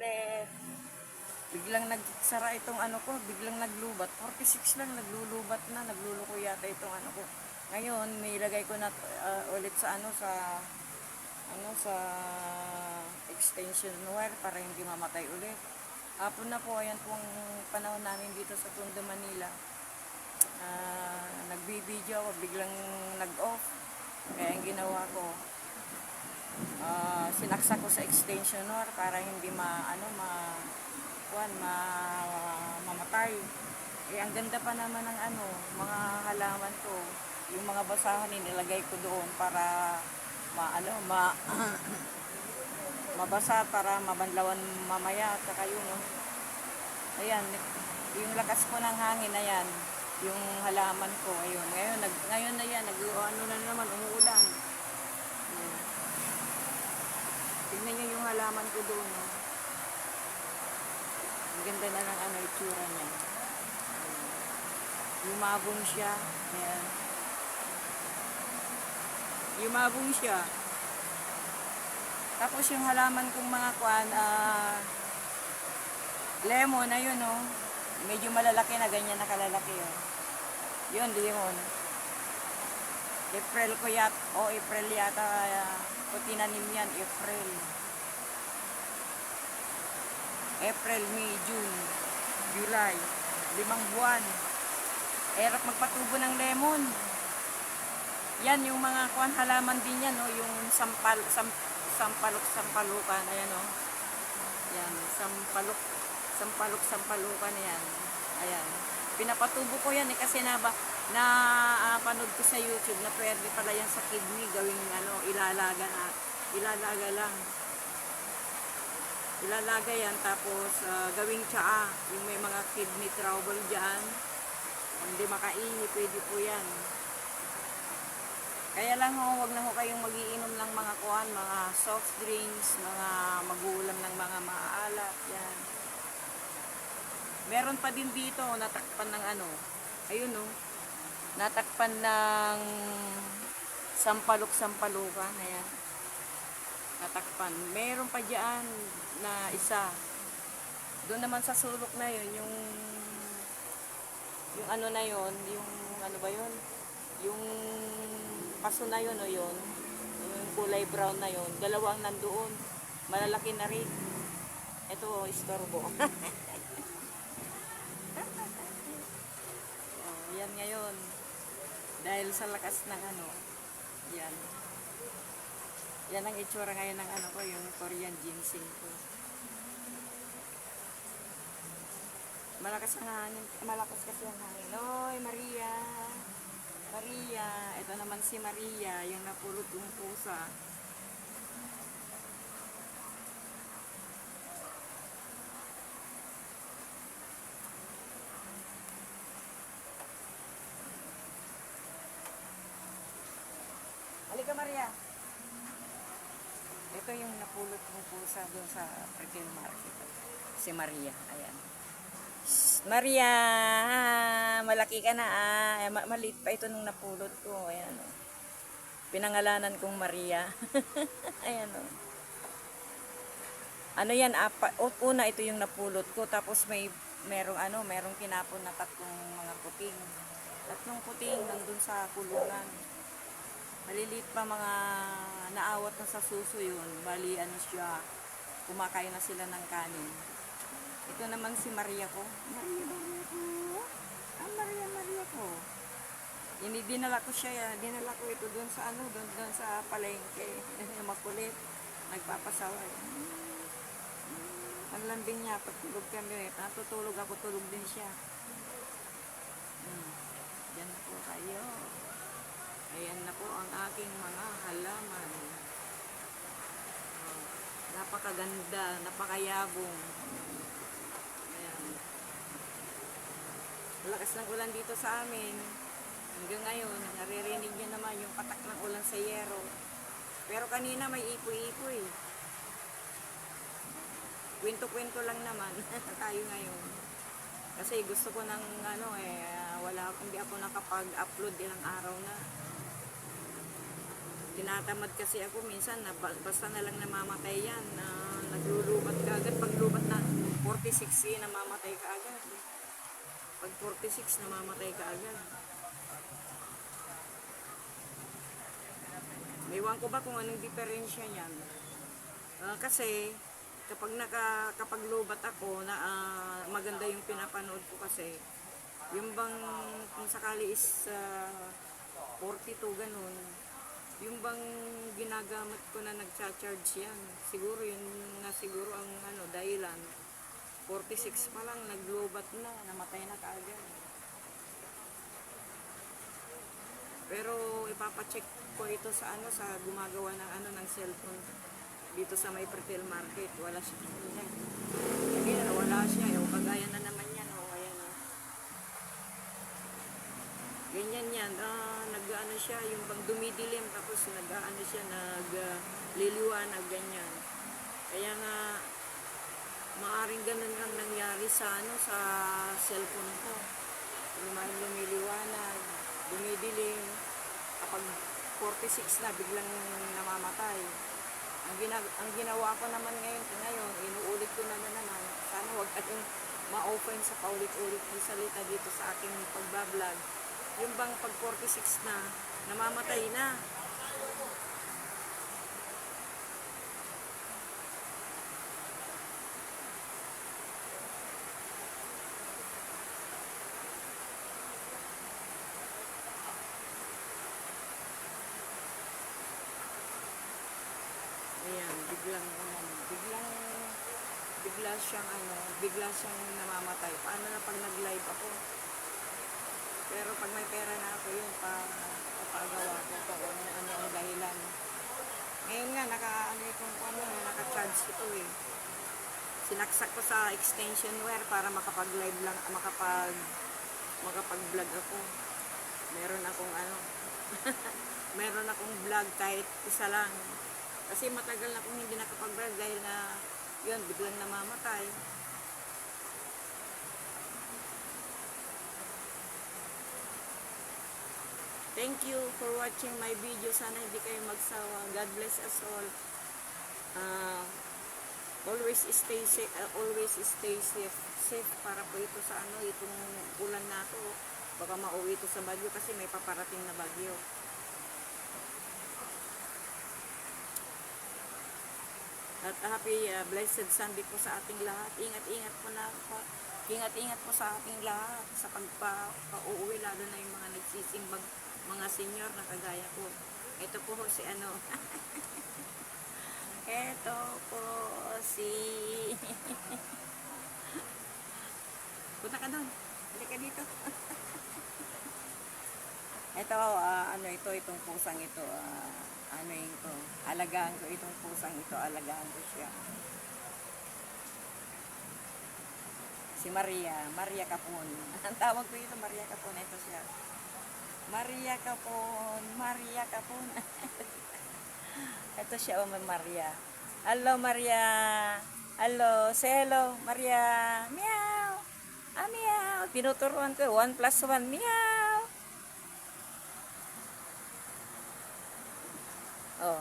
ulit. Biglang nagsara itong ano ko, biglang naglubat. 46 lang, naglulubat na, nagluluko yata itong ano ko. Ngayon, nilagay ko na ulit sa sa extension wire para hindi mamatay ulit. Hapon na po, ayan pong panahon namin dito sa Tondo, Manila. Nagbibideo ako, biglang nag-off. Kaya ang ginawa ko, sinaksak ko sa extension wire para hindi mamatay. Eh, ang ganda pa naman ng mga halaman ko. Yung mga basahan nilagay ko doon para mabasa para mabanlawan mamaya at saka yun, no? Ayan, yung lakas po ng hangin, ayan, yung halaman ko, ayun, ngayon na yan, na naman, umuulan. Ayan. Tignan nyo yung halaman ko doon, no? Ang ganda na ng itsura niya. Yumabong siya, ayan. Yumabong siya. Tapos yung halaman kong mga lemon na yun, no? Medyo malalaki na, ganyan na kalalaki yun. Yun, lemon. April yata, o tinanim yan, April, May, June, July, 5 buwan. Erap magpatubo ng lemon. Yan, yung mga halaman din yan, no? Yung sampalukan, ayan, no? Yan, sampalukan yan. Ayan. Pinapatubo ko yan kasi napanood ko sa YouTube na pwede pala yan sa kidney gawing ilalaga lang. Ilalaga yan tapos gawing tsaa. Yung may mga kidney trouble dyan, hindi makaihi, pwede po yan. Kaya lang huwag na kayong magiinom ng mga mga soft drinks, mga magulam ng mga maalat, yan. Meron pa din dito, natakpan ng ayun, no, natakpan ng sampalukan, ayan. Natakpan. Meron pa diyan na isa. Doon naman sa sulok na yun, yung na yun, yung ba yun? Yung paso na yun, o yun, yung kulay brown na yun, dalawang nandoon, malalaki na rin. Ito, istorbo. Yan ngayon, dahil sa lakas ng yan. Yan ang itsura ngayon ng ko, yung Korean ginseng ko. Malakas kasi ang hangin. Oy, Maria, ito naman si Maria, yung napulot yung pusa. Halika, Maria. Ito yung napulot yung pusa doon sa retail market. Si Maria, ayan. Maria, malaki ka na maliit pa ito nung napulot ko, ayan, o. Pinangalanan kong Maria. Ayan, o. Yan, una ito yung napulot ko, tapos merong kinapon na tatlong puting nandun sa kulungan. Maliliit pa, mga naawat na sa suso yun, bali siya, kumakain na sila ng kanin. Ito naman si Maria ko. Maria ko. Dinala ko ito doon sa doon sa palengke. Makulit. Nagpapasaway. Ang lambing niya, pag tulog kami, natutulog ako, tulog din siya. Diyan na po kayo. Ayan na po ang aking mga halaman. Napakaganda, napakayabong. Lakas ng ulan dito sa amin. Hanggang ngayon, naririnig nyo naman yung patak ng ulan sa yero. Pero kanina may ipoy-ipoy. Kwento-kwento lang naman tayo ngayon. Kasi gusto ko ng hindi ako nakapag-upload ilang araw na. Tinatamad kasi ako minsan, basta na lang namamatay yan. Naglulubat ka agad. Pag lubat 46, namamatay ka agad. Pag 46, namamatay ka agad. Ewan ko ba kung anong diferensya niyan. Kasi kapag lubat ako na maganda yung pinapanood ko kasi yung bang kung sakali is 42 ganun, yung bang ginagamit ko na nagcha-charge yan, siguro yun nga siguro ang dahilan. 46 pa lang naglubat na, namatay na kaagad. Pero ipapacheck ko ito sa sa gumagawa ng ng cellphone dito sa may Pretel Market. Wala siya. Hindi na wala siya. Kagaya na naman yan. Ayan. Ganyan yan. Nag-ano siya. Yung bang dumidilim. Tapos nag-ano siya. Nagliliwanag. Ganyan. Kaya nga maaring ganun ang nangyari sa sa cellphone ko. Lumiliwanag. Dumidilim. Kapag 46 na, biglang namamatay. Ang ginawa ko naman ngayon, inuulit ko na naman. Sana wag ating ma-open sa paulit-ulit ng salita dito sa aking pagbablog. Yung bang pag 46 na, namamatay na. Ayan, bigla siyang namamatay. Paano na pag nag-live ako? Pero pag may pera na ako yun, papagawa ko ito kung ano ang dahilan. Ngayon nga, naka-charge ito eh. Sinaksak ko sa extension wire para makapag-live lang, makapag-vlog ako. Meron akong meron akong vlog kahit isa lang. Kasi matagal na akong hindi nakapag-vlog dahil na yun, biglang namamatay. Thank you for watching my video. Sana hindi kayo magsawa. God bless us all. Always stay safe. Safe para po ito sa itong ulan na to. Baka mauwi ito sa bagyo kasi may paparating na bagyo. At happy blessed Sunday po sa ating lahat. Ingat-ingat po sa ating lahat sa pagpa-uuwi, lalo na yung mga nagsisimbang mga senior na kagaya ko. Ito po si ito po si punta ka doon. Hindi ka dito. Ito, itong pusang ito, alagaan ko itong pusang ito, alagaan ko siya. Si Maria Capon. Ang tawag ko ito, Maria Capon. Ito siya. Maria Capon. Ito siya, Maria. Hello, Maria. Hello, say hello, Maria. Meow. Meow. Tinuturuan ko, 1 + 1, meow. Oh.